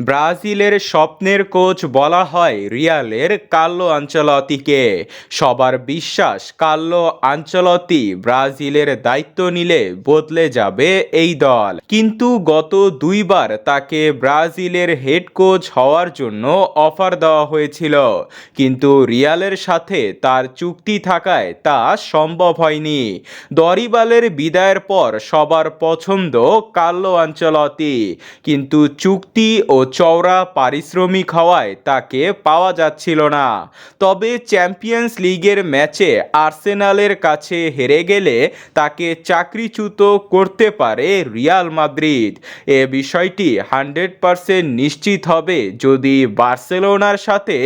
ব্রাজিলের স্বপ্নের কোচ বলা হয় রিয়ালের কার্লো আনচেলত্তিকে। সবার বিশ্বাস কার্লো আনচেলত্তি ব্রাজিলের দায়িত্ব নিলে বদলে যাবে এই দল। কিন্তু গত দুইবার তাকে ব্রাজিলের হেড কোচ হওয়ার জন্য অফার দেওয়া হয়েছিল, কিন্তু রিয়ালের সাথে তার চুক্তি থাকায় তা সম্ভব হয়নি। দরিবালের বিদায়ের পর সবার পছন্দ কার্লো আনচেলত্তি, কিন্তু চুক্তি ও চওড়া পারিশ্রমিক হওয়ায় তাকে পাওয়া যাচ্ছিল না। তবে চ্যাম্পিয়ন্স লিগের ম্যাচে আর্সেনালের কাছে হেরে গেলে তাকে চাকরিচ্যুত করতে পারে রিয়াল মাদ্রিদ। এ বিষয়টি 100% নিশ্চিত হবে যদি বার্সেলোনার সাথে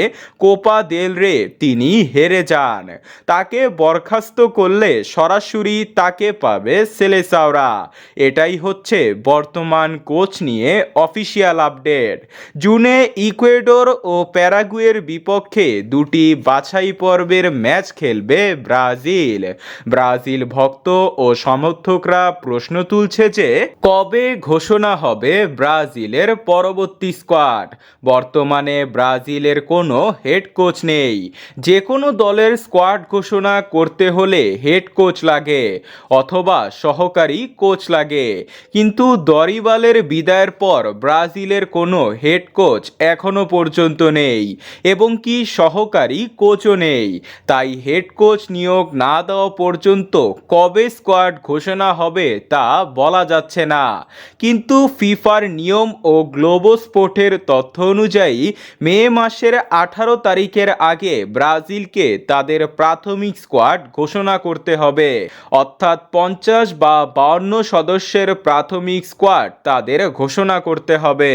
কোপা দেল রে তিনি হেরে যান। তাকে বরখাস্ত করলে সরাসরি তাকে পাবে সেলেসাওরা। এটাই হচ্ছে বর্তমান কোচ নিয়ে অফিসিয়াল আপডেট। জুনে ইকুয়েডর ও প্যারাগুয়ের বিপক্ষে দুটি বাছাই পর্বের ম্যাচ খেলবে ব্রাজিল। ব্রাজিল ভক্ত ও সমর্থকরা প্রশ্ন তুলছে যে কবে ঘোষণা হবে ব্রাজিলের পরবর্তী স্কোয়াড। বর্তমানে ব্রাজিলের কোনো হেড কোচ নেই। যে কোনো দলের স্কোয়াড ঘোষণা করতে হলে হেড কোচ লাগে অথবা সহকারী কোচ লাগে, কিন্তু দরিবালের বিদায়ের পর ব্রাজিলের কোনো হেড কোচ এখনো পর্যন্ত নেই এবং কি সহকারী কোচও নেই। তাই হেড কোচ নিয়োগ না দেওয়া পর্যন্ত কবে স্কোয়াড ঘোষণা হবে তা বলা যাচ্ছে না। কিন্তু ফিফার নিয়ম ও গ্লোবো স্পোর্টের তথ্য অনুযায়ী মে মাসের 18 তারিখের আগে ব্রাজিলকে তাদের প্রাথমিক স্কোয়াড ঘোষণা করতে হবে, অর্থাৎ 50 বা 52 সদস্যের প্রাথমিক স্কোয়াড তাদের ঘোষণা করতে হবে।